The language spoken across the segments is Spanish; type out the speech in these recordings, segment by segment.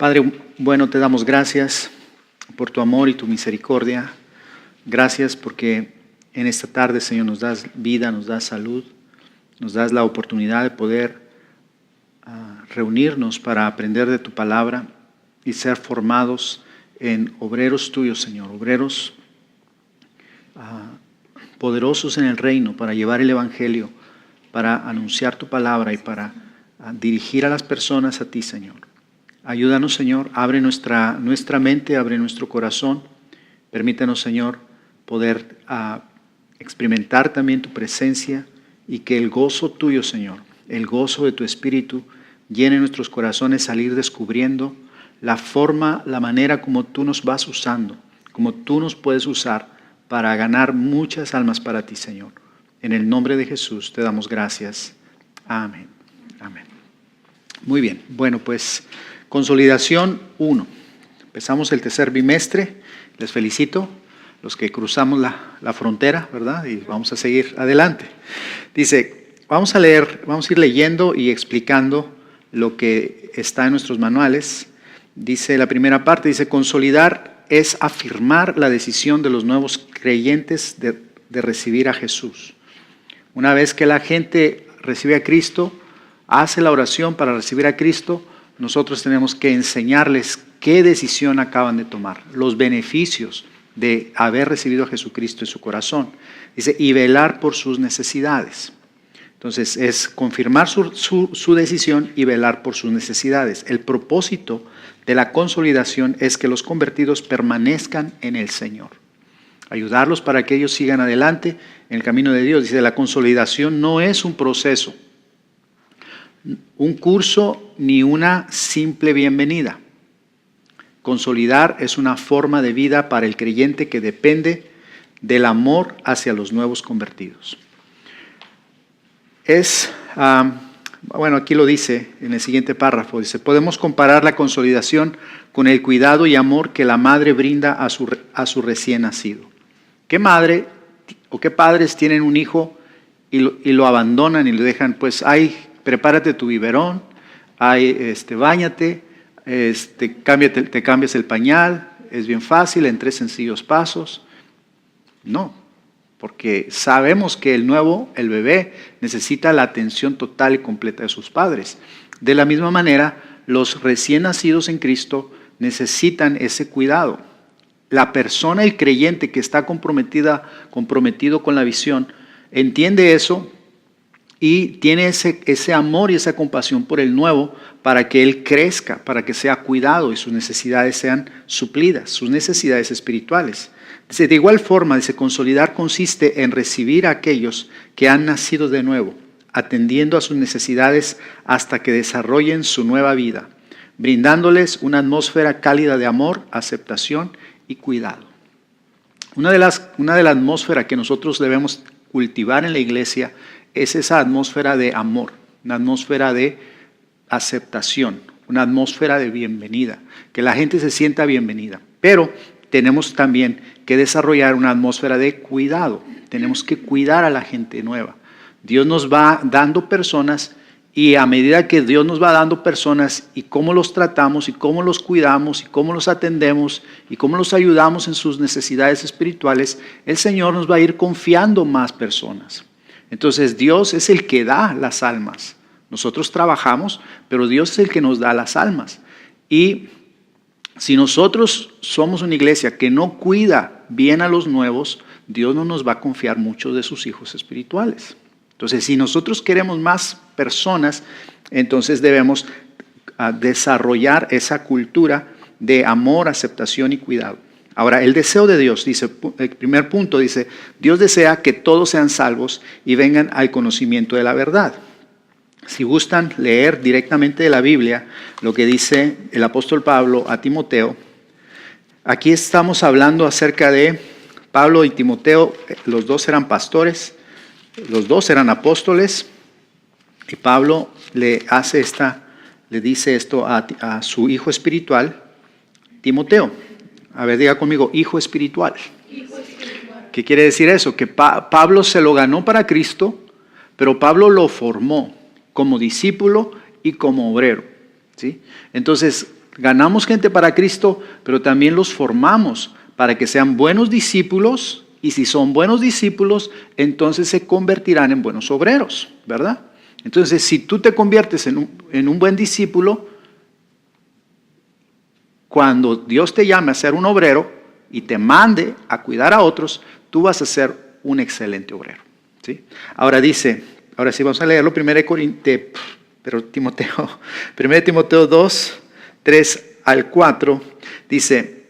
Padre, bueno, te damos gracias por tu amor y tu misericordia. Gracias porque en esta tarde, Señor, nos das vida, nos das salud, nos das la oportunidad de poder reunirnos para aprender de tu palabra y ser formados en obreros tuyos, Señor, obreros poderosos en el reino para llevar el evangelio, para anunciar tu palabra y para dirigir a las personas a ti, Señor. Ayúdanos, Señor, abre nuestra mente, abre nuestro corazón. Permítanos, Señor, poder experimentar también tu presencia y que el gozo tuyo, Señor, el gozo de tu Espíritu, llene nuestros corazones al ir descubriendo la forma, la manera como tú nos vas usando, como tú nos puedes usar para ganar muchas almas para ti, Señor. En el nombre de Jesús te damos gracias. Amén. Amén. Muy bien. Bueno, pues consolidación 1. Empezamos el tercer bimestre. Les felicito, los que cruzamos la frontera, ¿verdad? Y vamos a seguir adelante. Dice, vamos a ir leyendo y explicando lo que está en nuestros manuales. Dice la primera parte, dice, consolidar es afirmar la decisión de los nuevos creyentes de recibir a Jesús. Una vez que la gente recibe a Cristo, hace la oración para recibir a Cristo, nosotros tenemos que enseñarles qué decisión acaban de tomar, los beneficios de haber recibido a Jesucristo en su corazón. Dice, y velar por sus necesidades. Entonces, es confirmar su decisión y velar por sus necesidades. El propósito de la consolidación es que los convertidos permanezcan en el Señor. Ayudarlos para que ellos sigan adelante en el camino de Dios. Dice, la consolidación no es un proceso, un curso ni una simple bienvenida. Consolidar es una forma de vida para el creyente que depende del amor hacia los nuevos convertidos. Bueno, aquí lo dice en el siguiente párrafo, dice, podemos comparar la consolidación con el cuidado y amor que la madre brinda a su recién nacido. ¿Qué madre o qué padres tienen un hijo y lo abandonan y lo dejan? Pues prepárate tu biberón, báñate, te cambias el pañal, es bien fácil, en 3 sencillos pasos. No, porque sabemos que el bebé, necesita la atención total y completa de sus padres. De la misma manera, los recién nacidos en Cristo necesitan ese cuidado. La persona, el creyente que está comprometido con la visión, entiende eso y tiene ese amor y esa compasión por el nuevo para que él crezca, para que sea cuidado y sus necesidades sean suplidas, sus necesidades espirituales. Dice, de igual forma, consolidar consiste en recibir a aquellos que han nacido de nuevo, atendiendo a sus necesidades hasta que desarrollen su nueva vida, brindándoles una atmósfera cálida de amor, aceptación y cuidado. Una de las atmósferas que nosotros debemos cultivar en la iglesia es esa atmósfera de amor, una atmósfera de aceptación, una atmósfera de bienvenida, que la gente se sienta bienvenida. Pero tenemos también que desarrollar una atmósfera de cuidado. Tenemos que cuidar a la gente nueva. Dios nos va dando personas y a medida que Dios nos va dando personas y cómo los tratamos y cómo los cuidamos y cómo los atendemos y cómo los ayudamos en sus necesidades espirituales, el Señor nos va a ir confiando más personas. Entonces Dios es el que da las almas. Nosotros trabajamos, pero Dios es el que nos da las almas. Y si nosotros somos una iglesia que no cuida bien a los nuevos, Dios no nos va a confiar muchos de sus hijos espirituales. Entonces, si nosotros queremos más personas, entonces debemos desarrollar esa cultura de amor, aceptación y cuidado. Ahora, el deseo de Dios, dice, el primer punto dice, Dios desea que todos sean salvos y vengan al conocimiento de la verdad. Si gustan leer directamente de la Biblia lo que dice el apóstol Pablo a Timoteo, aquí estamos hablando acerca de Pablo y Timoteo. Los dos eran pastores, los dos eran apóstoles, y Pablo le dice esto a su hijo espiritual, Timoteo. A ver, diga conmigo, hijo espiritual. Hijo espiritual. ¿Qué quiere decir eso? Que Pablo se lo ganó para Cristo, pero Pablo lo formó como discípulo y como obrero, ¿sí? Entonces, Ganamos gente para Cristo, pero también los formamos para que sean buenos discípulos, y si son buenos discípulos, entonces se convertirán en buenos obreros, ¿verdad? Entonces, si tú te conviertes en un buen discípulo, cuando Dios te llame a ser un obrero y te mande a cuidar a otros, tú vas a ser un excelente obrero, ¿sí? Ahora sí vamos a leerlo, 1 Timoteo 2, 3 al 4, dice,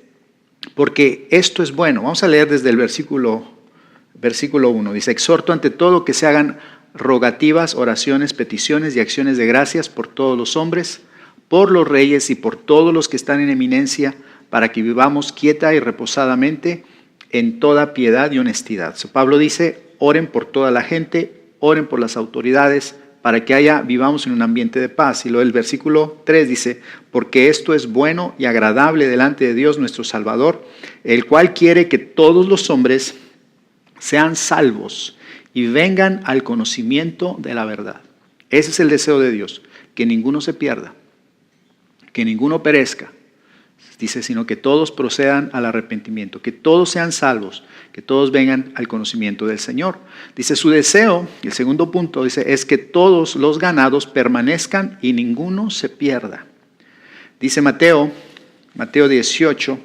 porque esto es bueno. Vamos a leer desde el versículo 1. Dice, exhorto ante todo que se hagan rogativas, oraciones, peticiones y acciones de gracias por todos los hombres, por los reyes y por todos los que están en eminencia, para que vivamos quieta y reposadamente en toda piedad y honestidad. Pablo dice, oren por toda la gente, oren por las autoridades, para que vivamos en un ambiente de paz. Y luego el versículo 3 dice, porque esto es bueno y agradable delante de Dios nuestro Salvador, el cual quiere que todos los hombres sean salvos y vengan al conocimiento de la verdad. Ese es el deseo de Dios, que ninguno se pierda, que ninguno perezca. Dice, sino que todos procedan al arrepentimiento, que todos sean salvos, que todos vengan al conocimiento del Señor. Dice, su deseo, el segundo punto, dice, es que todos los ganados permanezcan y ninguno se pierda. Dice Mateo 18,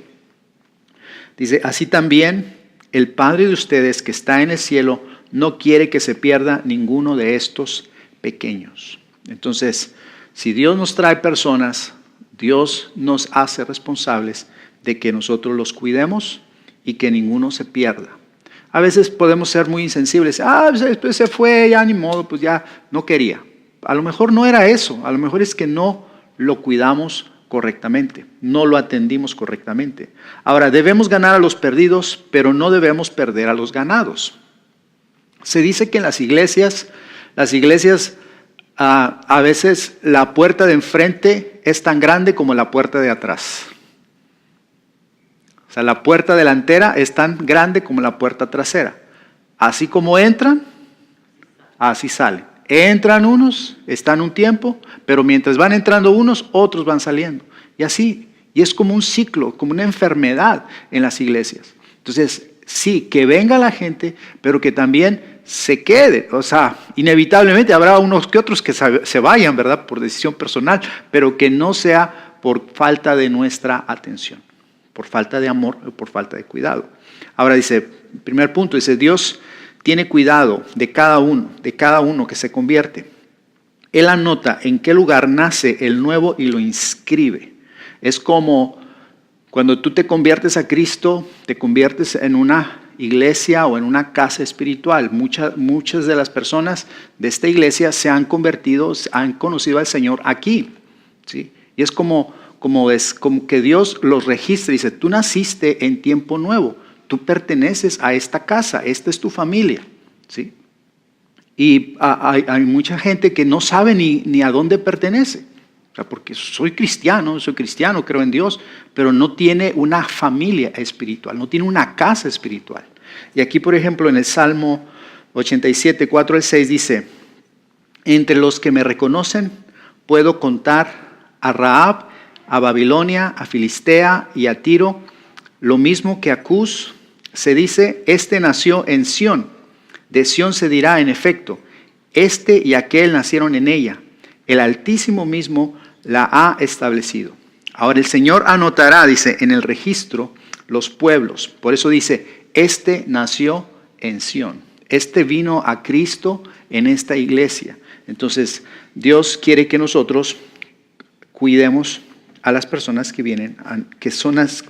dice, así también el Padre de ustedes que está en el cielo no quiere que se pierda ninguno de estos pequeños. Entonces, si Dios nos trae personas, Dios nos hace responsables de que nosotros los cuidemos y que ninguno se pierda. A veces podemos ser muy insensibles. Pues se fue, ya ni modo, pues ya no quería. A lo mejor no era eso, a lo mejor es que no lo cuidamos correctamente, no lo atendimos correctamente. Ahora, debemos ganar a los perdidos, pero no debemos perder a los ganados. Se dice que en las iglesias a veces la puerta de enfrente es tan grande como la puerta de atrás. O sea, la puerta delantera es tan grande como la puerta trasera. Así como entran, así salen. Entran unos, están un tiempo, pero mientras van entrando unos, otros van saliendo. Y así, y es como un ciclo, como una enfermedad en las iglesias. Entonces, sí, que venga la gente, pero que también se quede. O sea, inevitablemente habrá unos que otros que se vayan, ¿verdad? Por decisión personal, pero que no sea por falta de nuestra atención, por falta de amor o por falta de cuidado. Ahora dice, primer punto, dice, Dios tiene cuidado de cada uno que se convierte. Él anota en qué lugar nace el nuevo y lo inscribe. Es como cuando tú te conviertes a Cristo, te conviertes en una iglesia o en una casa espiritual. Muchas de las personas de esta iglesia se han convertido, han conocido al Señor aquí, ¿sí? Y es como que Dios los registra y dice, tú naciste en tiempo nuevo, tú perteneces a esta casa, esta es tu familia, ¿sí? Y hay mucha gente que no sabe ni a dónde pertenece. O sea, porque soy cristiano, creo en Dios, pero no tiene una familia espiritual, no tiene una casa espiritual. Y aquí, por ejemplo, en el Salmo 87, 4 al 6 dice, entre los que me reconocen puedo contar a Rahab, a Babilonia, a Filistea y a Tiro, lo mismo que a Cus. Se dice, este nació en Sión, de Sión se dirá en efecto, este y aquel nacieron en ella, el Altísimo mismo la ha establecido. Ahora el Señor anotará, dice, en el registro los pueblos. Por eso dice, este nació en Sión. Este vino a Cristo en esta iglesia. Entonces, Dios quiere que nosotros cuidemos a las personas que vienen,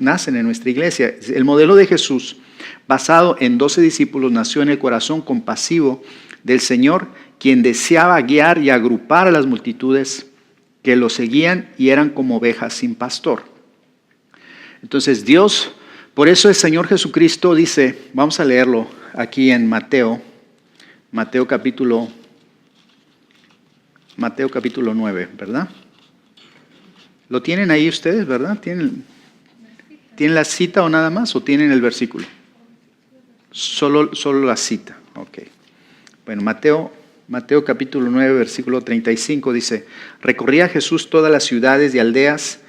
nacen en nuestra iglesia. El modelo de Jesús, basado en 12 discípulos, nació en el corazón compasivo del Señor, quien deseaba guiar y agrupar a las multitudes que lo seguían y eran como ovejas sin pastor. Entonces Dios, por eso el Señor Jesucristo dice, vamos a leerlo aquí en Mateo capítulo 9, ¿verdad? ¿Lo tienen ahí ustedes, verdad? ¿Tienen la cita o nada más? ¿O tienen el versículo? Solo la cita. Ok. Bueno, Mateo capítulo 9, versículo 35 dice, recorría Jesús todas las ciudades y aldeas,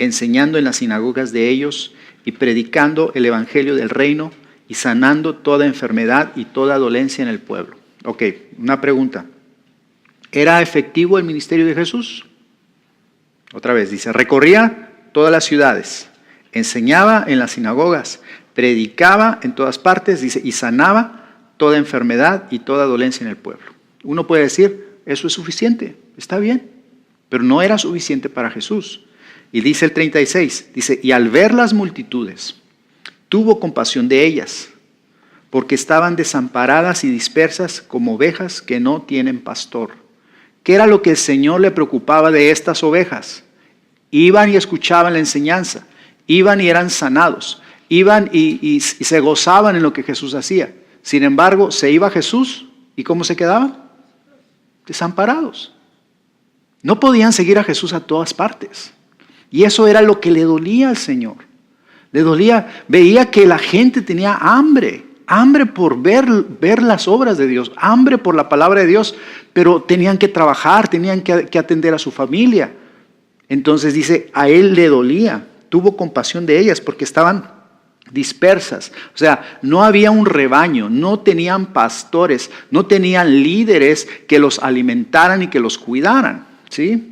enseñando en las sinagogas de ellos y predicando el evangelio del reino y sanando toda enfermedad y toda dolencia en el pueblo. Ok, una pregunta. ¿Era efectivo el ministerio de Jesús? Otra vez, dice, recorría todas las ciudades, enseñaba en las sinagogas, predicaba en todas partes, dice, y sanaba toda enfermedad y toda dolencia en el pueblo. Uno puede decir, eso es suficiente, está bien, pero no era suficiente para Jesús. Y dice el 36, dice, y al ver las multitudes, tuvo compasión de ellas, porque estaban desamparadas y dispersas como ovejas que no tienen pastor. ¿Qué era lo que el Señor le preocupaba de estas ovejas? Iban y escuchaban la enseñanza, iban y eran sanados, iban y se gozaban en lo que Jesús hacía. Sin embargo, se iba Jesús y ¿cómo se quedaban? Desamparados. No podían seguir a Jesús a todas partes. Y eso era lo que le dolía al Señor. Le dolía, veía que la gente tenía hambre por ver las obras de Dios, hambre por la palabra de Dios, pero tenían que trabajar, tenían que atender a su familia. Entonces dice, a él le dolía, tuvo compasión de ellas porque estaban dispersas. O sea, no había un rebaño, no tenían pastores, no tenían líderes que los alimentaran y que los cuidaran, ¿sí?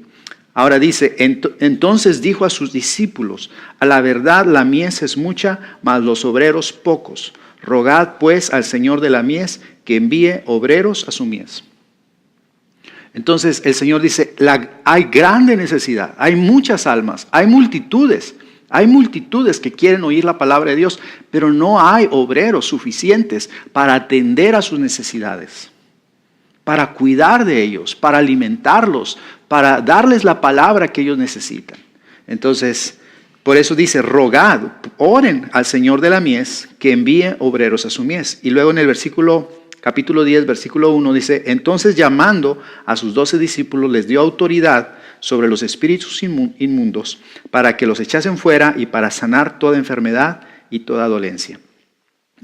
Ahora dice, entonces dijo a sus discípulos, a la verdad la mies es mucha, mas los obreros pocos. Rogad pues al Señor de la mies que envíe obreros a su mies. Entonces el Señor dice, hay grande necesidad, hay muchas almas, hay multitudes que quieren oír la palabra de Dios, pero no hay obreros suficientes para atender a sus necesidades, para cuidar de ellos, para alimentarlos, para darles la palabra que ellos necesitan. Entonces, por eso dice, rogad, oren al Señor de la mies que envíe obreros a su mies. Y luego en el capítulo 10, versículo 1 dice, entonces llamando a sus 12 discípulos les dio autoridad sobre los espíritus inmundos para que los echasen fuera y para sanar toda enfermedad y toda dolencia.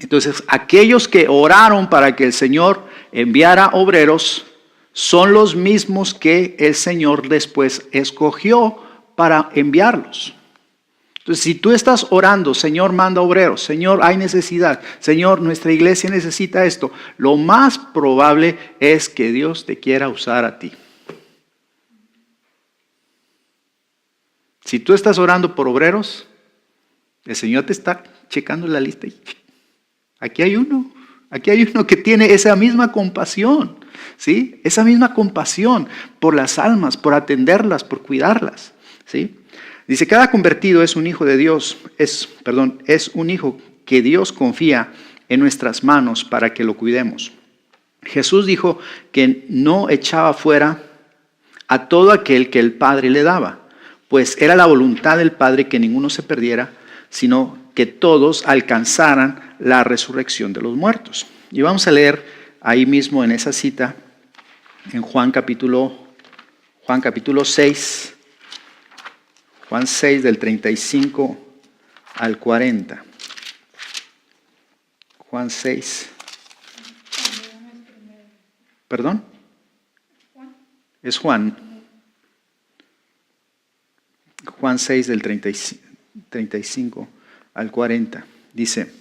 Entonces, aquellos que oraron para que el Señor enviara obreros son los mismos que el Señor después escogió para enviarlos. Entonces, si tú estás orando, Señor, manda obreros, Señor, hay necesidad, Señor, nuestra iglesia necesita esto, lo más probable es que Dios te quiera usar a ti. Si tú estás orando por obreros, el Señor te está checando la lista. Aquí hay uno que tiene esa misma compasión, ¿sí? Esa misma compasión por las almas, por atenderlas, por cuidarlas, ¿sí? Dice, cada convertido es un hijo de Dios, es un hijo que Dios confía en nuestras manos para que lo cuidemos. Jesús dijo que no echaba fuera a todo aquel que el Padre le daba, pues era la voluntad del Padre que ninguno se perdiera, sino que todos alcanzaran la resurrección de los muertos. Y vamos a leer ahí mismo en esa cita, en Juan capítulo 6, Juan 6 del 35 al 40. Juan 6. ¿Perdón? Es Juan. Juan 6 del 35 al 40. Dice,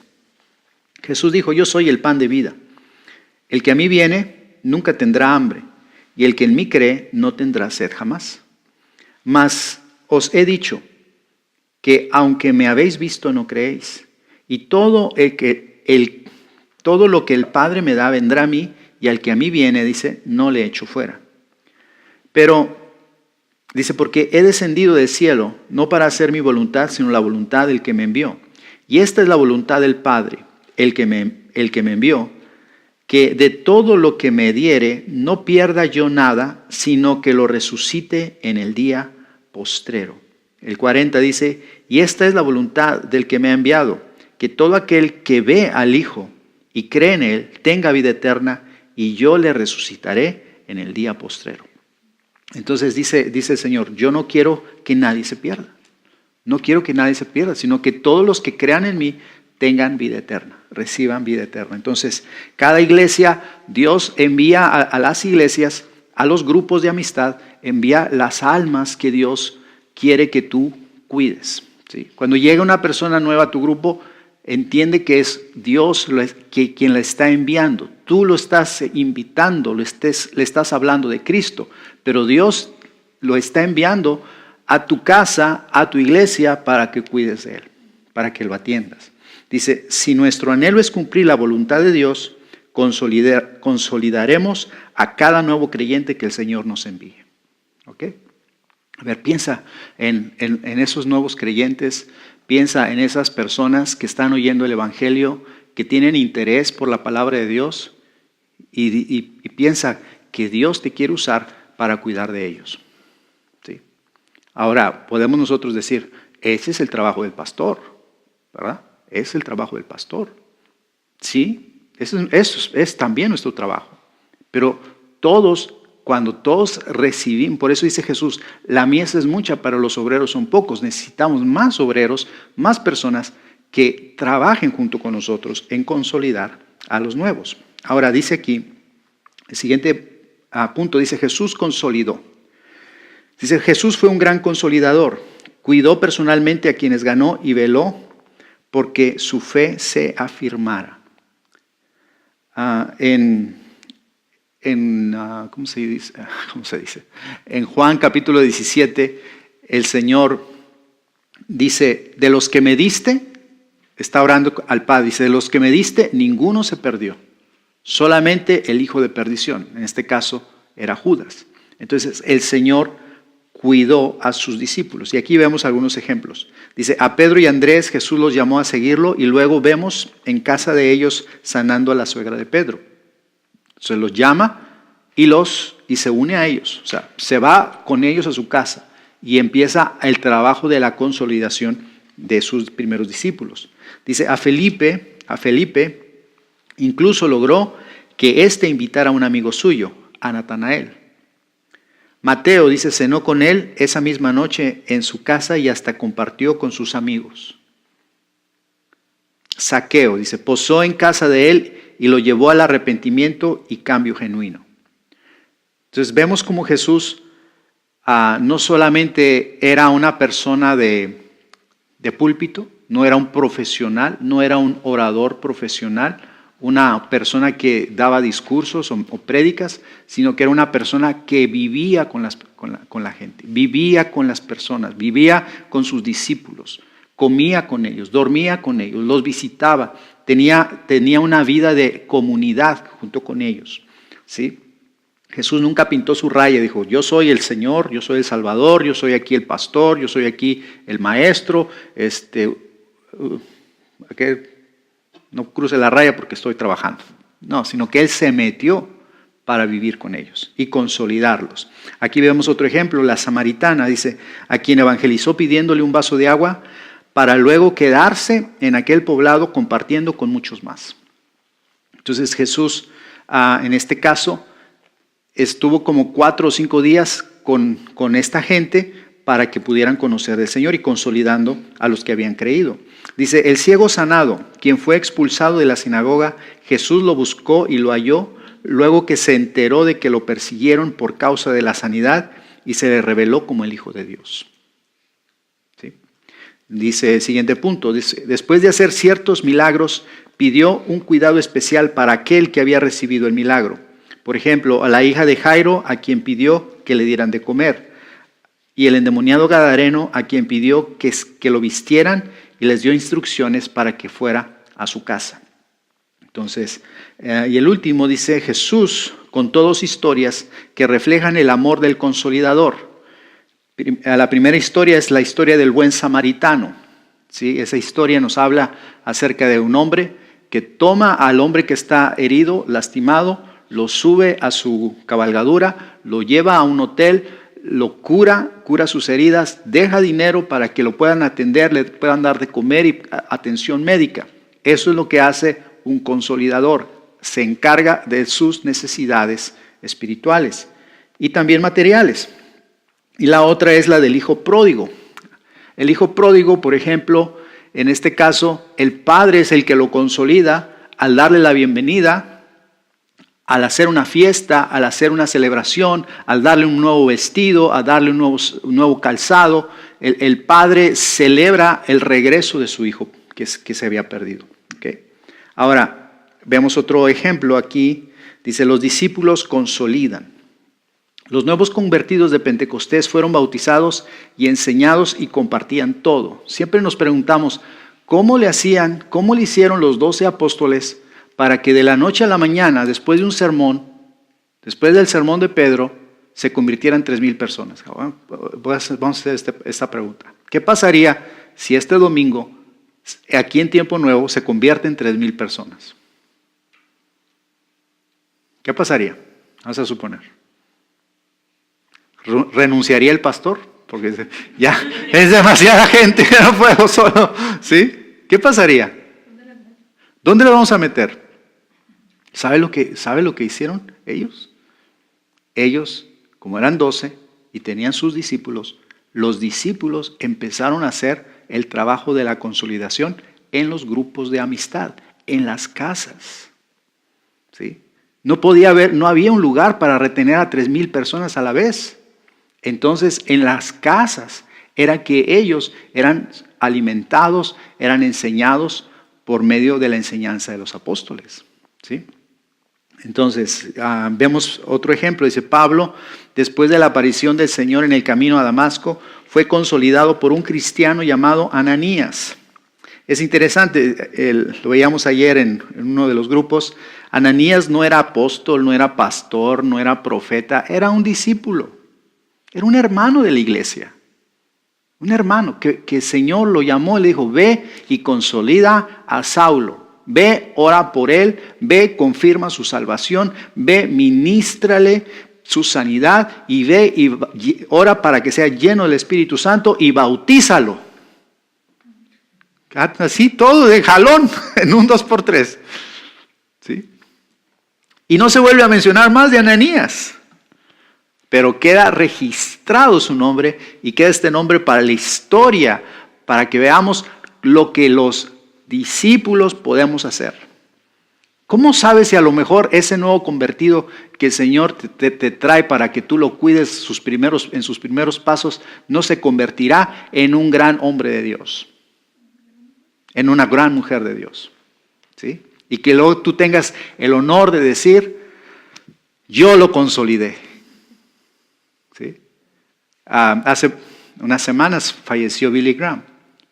Jesús dijo, yo soy el pan de vida. El que a mí viene nunca tendrá hambre, y el que en mí cree no tendrá sed jamás. Mas os he dicho que aunque me habéis visto no creéis, y todo lo que el Padre me da vendrá a mí, y al que a mí viene, dice, no le echo fuera. Pero, dice, porque he descendido del cielo, no para hacer mi voluntad, sino la voluntad del que me envió. Y esta es la voluntad del Padre, el que me envió, que de todo lo que me diere, no pierda yo nada, sino que lo resucite en el día postrero. El 40 dice, y esta es la voluntad del que me ha enviado, que todo aquel que ve al Hijo y cree en Él tenga vida eterna, y yo le resucitaré en el día postrero. Entonces dice el Señor, yo no quiero que nadie se pierda. No quiero que nadie se pierda, sino que todos los que crean en mí tengan vida eterna, reciban vida eterna. Entonces, cada iglesia, Dios envía a las iglesias, a los grupos de amistad, envía las almas que Dios quiere que tú cuides. ¿Sí? Cuando llega una persona nueva a tu grupo, entiende que es Dios quien la está enviando. Tú lo estás invitando, le estás hablando de Cristo, pero Dios lo está enviando a tu casa, a tu iglesia, para que cuides de Él, para que lo atiendas. Dice, si nuestro anhelo es cumplir la voluntad de Dios, consolidaremos a cada nuevo creyente que el Señor nos envíe. ¿Ok? A ver, piensa en esos nuevos creyentes, piensa en esas personas que están oyendo el Evangelio, que tienen interés por la palabra de Dios y piensa que Dios te quiere usar para cuidar de ellos. ¿Sí? Ahora, podemos nosotros decir, ese es el trabajo del pastor, ¿verdad? Es el trabajo del pastor. Sí, eso es también nuestro trabajo. Pero cuando todos recibimos, por eso dice Jesús, la mies es mucha, pero los obreros son pocos. Necesitamos más obreros, más personas que trabajen junto con nosotros en consolidar a los nuevos. Ahora dice aquí, el siguiente punto dice, Jesús consolidó. Dice, Jesús fue un gran consolidador. Cuidó personalmente a quienes ganó y veló porque su fe se afirmara. ¿Cómo se dice? En Juan capítulo 17, el Señor dice, de los que me diste, está orando al Padre, dice, de los que me diste, ninguno se perdió, solamente el hijo de perdición, en este caso era Judas. Entonces el Señor cuidó a sus discípulos. Y aquí vemos algunos ejemplos. Dice, a Pedro y Andrés Jesús los llamó a seguirlo y luego vemos en casa de ellos sanando a la suegra de Pedro. Se los llama y se une a ellos. O sea, se va con ellos a su casa y empieza el trabajo de la consolidación de sus primeros discípulos. Dice, a Felipe incluso logró que éste invitara a un amigo suyo, a Natanael. Mateo, dice, cenó con él esa misma noche en su casa y hasta compartió con sus amigos. Zaqueo, dice, posó en casa de él y lo llevó al arrepentimiento y cambio genuino. Entonces vemos cómo Jesús no solamente era una persona de púlpito, no era un profesional, no era un orador profesional, una persona que daba discursos o prédicas, sino que era una persona que vivía con la gente, vivía con las personas, vivía con sus discípulos, comía con ellos, dormía con ellos, los visitaba, tenía una vida de comunidad junto con ellos. ¿Sí? Jesús nunca pintó su raya, dijo, yo soy el Señor, yo soy el Salvador, yo soy aquí el pastor, yo soy aquí el maestro, no cruce la raya porque estoy trabajando. No, sino que Él se metió para vivir con ellos y consolidarlos. Aquí vemos otro ejemplo, la samaritana, dice, a quien evangelizó pidiéndole un vaso de agua para luego quedarse en aquel poblado compartiendo con muchos más. Entonces Jesús, en este caso, estuvo como 4 o 5 días con esta gente para que pudieran conocer del Señor y consolidando a los que habían creído. Dice, el ciego sanado, quien fue expulsado de la sinagoga, Jesús lo buscó y lo halló, luego que se enteró de que lo persiguieron por causa de la sanidad y se le reveló como el Hijo de Dios. ¿Sí? Dice el siguiente punto, dice, después de hacer ciertos milagros, pidió un cuidado especial para aquel que había recibido el milagro. Por ejemplo, a la hija de Jairo, a quien pidió que le dieran de comer. Y el endemoniado gadareno, a quien pidió que lo vistieran y les dio instrucciones para que fuera a su casa. Entonces, y el último dice, Jesús contó 2 historias que reflejan el amor del consolidador. La primera historia es la historia del buen samaritano. ¿Sí? Esa historia nos habla acerca de un hombre que toma al hombre que está herido, lastimado, lo sube a su cabalgadura, lo lleva a un hotel, lo cura sus heridas, deja dinero para que lo puedan atender, le puedan dar de comer y atención médica. Eso es lo que hace un consolidador, se encarga de sus necesidades espirituales y también materiales. Y la otra es la del hijo pródigo. El hijo pródigo, por ejemplo, en este caso, el padre es el que lo consolida al darle la bienvenida al hacer una fiesta, al hacer una celebración, al darle un nuevo vestido, al darle un nuevo calzado, el padre celebra el regreso de su hijo que se había perdido. ¿Okay? Ahora, veamos otro ejemplo aquí. Dice, los discípulos consolidan. Los nuevos convertidos de Pentecostés fueron bautizados y enseñados y compartían todo. Siempre nos preguntamos, ¿cómo le hicieron los 12 apóstoles para que de la noche a la mañana, después de un sermón, después del sermón de Pedro, se convirtieran 3,000 personas? Vamos a hacer esta pregunta. ¿Qué pasaría si este domingo, aquí en Tiempo Nuevo, se convierten 3,000 personas? ¿Qué pasaría? Vamos a suponer. ¿Renunciaría el pastor? Porque ya es demasiada gente, no puedo solo. ¿Sí? ¿Qué pasaría? ¿Dónde lo vamos a meter? ¿Sabe lo que hicieron ellos? Ellos, como eran 12 y tenían sus discípulos, los discípulos empezaron a hacer el trabajo de la consolidación en los grupos de amistad, en las casas. ¿Sí? No había un lugar para retener a 3,000 personas a la vez. Entonces, en las casas era que ellos eran alimentados, eran enseñados por medio de la enseñanza de los apóstoles. ¿Sí? Entonces, vemos otro ejemplo. Dice, Pablo, después de la aparición del Señor en el camino a Damasco, fue consolidado por un cristiano llamado Ananías. Es interesante, lo veíamos ayer en uno de los grupos. Ananías no era apóstol, no era pastor, no era profeta, era un discípulo. Era un hermano de la iglesia. Un hermano que el Señor lo llamó y le dijo, ve y consolida a Saulo. Ve, ora por él, ve, confirma su salvación, ve, ministrale su sanidad y ve y ora para que sea lleno del Espíritu Santo y bautízalo. Así todo de jalón en un 2x3. ¿Sí? Y no se vuelve a mencionar más de Ananías. Pero queda registrado su nombre y queda este nombre para la historia, para que veamos lo que los discípulos podemos hacer. ¿Cómo sabes si a lo mejor ese nuevo convertido que el Señor te trae para que tú lo cuides en sus primeros pasos no se convertirá en un gran hombre de Dios? En una gran mujer de Dios. ¿Sí? Y que luego tú tengas el honor de decir, yo lo consolidé. ¿Sí? Hace unas semanas falleció Billy Graham.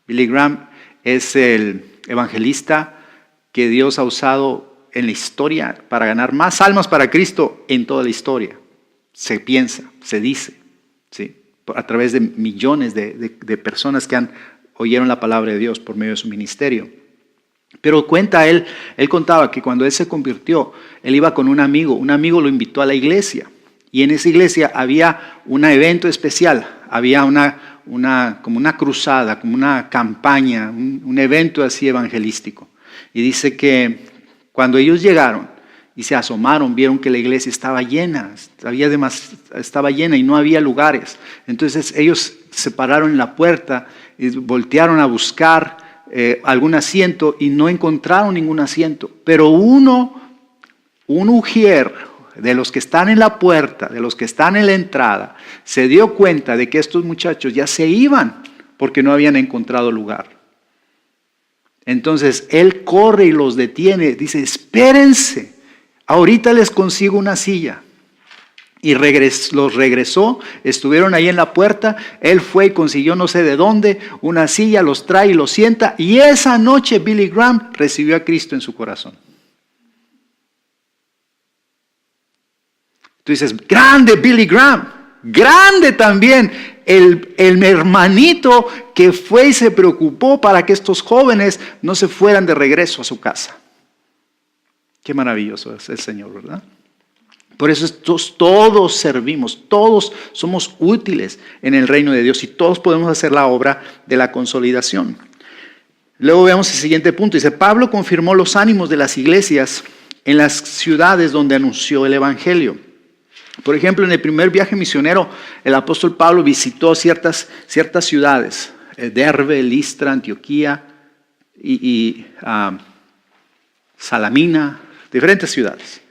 Billy Graham es el evangelista que Dios ha usado en la historia para ganar más almas para Cristo en toda la historia. Se piensa, se dice, ¿sí? A través de millones de personas que oyeron la palabra de Dios por medio de su ministerio. Pero él contaba que cuando él se convirtió, él iba con un amigo lo invitó a la iglesia. Y en esa iglesia había un evento especial, había como una cruzada, como una campaña, un evento así evangelístico. Y dice que cuando ellos llegaron y se asomaron, vieron que la iglesia estaba llena, estaba llena y no había lugares. Entonces ellos se pararon en la puerta y voltearon a buscar algún asiento y no encontraron ningún asiento. Pero un ujier de los que están en la puerta, de los que están en la entrada, se dio cuenta de que estos muchachos ya se iban porque no habían encontrado lugar. Entonces él corre y los detiene, dice, espérense, ahorita les consigo una silla. Y los regresó, estuvieron ahí en la puerta, él fue y consiguió no sé de dónde una silla, los trae y los sienta, y esa noche Billy Graham recibió a Cristo en su corazón. Tú dices, grande Billy Graham, grande también el hermanito que fue y se preocupó para que estos jóvenes no se fueran de regreso a su casa. Qué maravilloso es el Señor, ¿verdad? Por eso todos servimos, todos somos útiles en el reino de Dios y todos podemos hacer la obra de la consolidación. Luego veamos el siguiente punto. Dice, Pablo confirmó los ánimos de las iglesias en las ciudades donde anunció el evangelio. Por ejemplo, en el primer viaje misionero, el apóstol Pablo visitó ciertas ciudades, Derbe, Listra, Antioquía y Salamina, diferentes ciudades.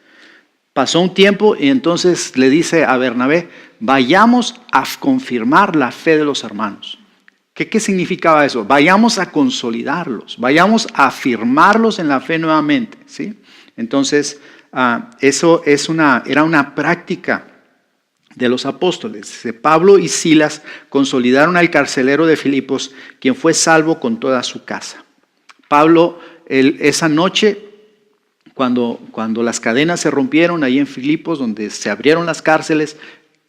Pasó un tiempo y entonces le dice a Bernabé, vayamos a confirmar la fe de los hermanos. ¿Qué significaba eso? Vayamos a consolidarlos, vayamos a afirmarlos en la fe nuevamente, ¿sí? Entonces, eso era una práctica de los apóstoles. Pablo y Silas consolidaron al carcelero de Filipos, quien fue salvo con toda su casa. Pablo, esa noche, cuando las cadenas se rompieron ahí en Filipos, donde se abrieron las cárceles,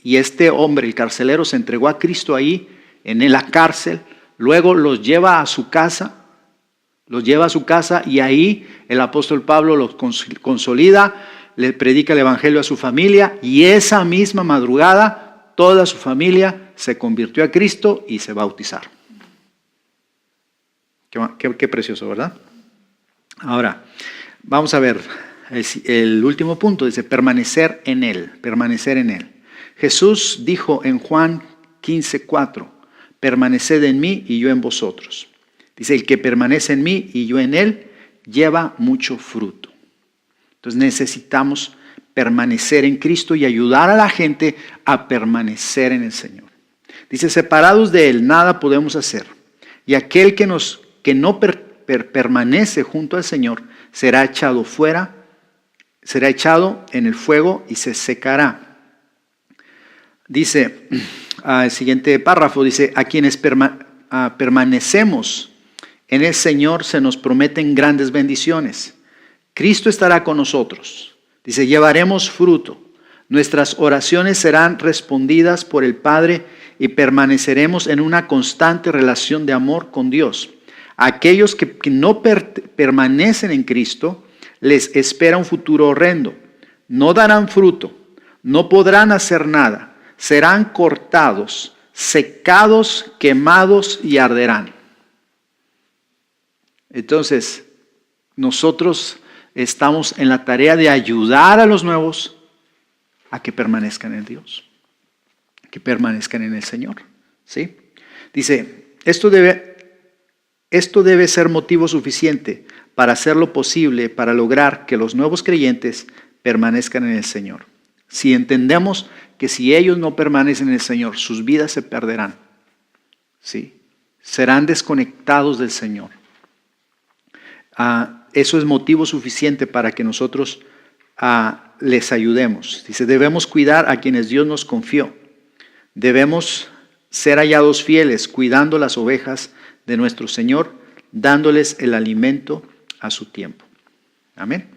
y este hombre, el carcelero, se entregó a Cristo ahí, en la cárcel, luego los lleva a su casa, y ahí el apóstol Pablo los consolida, le predica el evangelio a su familia, y esa misma madrugada toda su familia se convirtió a Cristo y se bautizaron. Qué precioso, ¿verdad? Ahora, vamos a ver el último punto, dice permanecer en Él, permanecer en Él. Jesús dijo en Juan 15:4, permaneced en mí y yo en vosotros. Dice, el que permanece en mí y yo en él, lleva mucho fruto. Entonces necesitamos permanecer en Cristo y ayudar a la gente a permanecer en el Señor. Dice, separados de Él, nada podemos hacer. Y aquel que no permanece junto al Señor, será echado fuera, será echado en el fuego y se secará. Dice, el siguiente párrafo, dice, a quienes permanecemos en el Señor se nos prometen grandes bendiciones. Cristo estará con nosotros. Dice, llevaremos fruto. Nuestras oraciones serán respondidas por el Padre y permaneceremos en una constante relación de amor con Dios. Aquellos que no permanecen en Cristo, les espera un futuro horrendo. No darán fruto, no podrán hacer nada, serán cortados, secados, quemados y arderán. Entonces, nosotros estamos en la tarea de ayudar a los nuevos a que permanezcan en Dios, que permanezcan en el Señor, ¿sí? Dice, esto debe ser motivo suficiente para hacer lo posible para lograr que los nuevos creyentes permanezcan en el Señor. Si entendemos que si ellos no permanecen en el Señor, sus vidas se perderán, ¿sí? Serán desconectados del Señor. Eso es motivo suficiente para que nosotros les ayudemos. Dice, debemos cuidar a quienes Dios nos confió. Debemos ser hallados fieles, cuidando las ovejas de nuestro Señor, dándoles el alimento a su tiempo. Amén.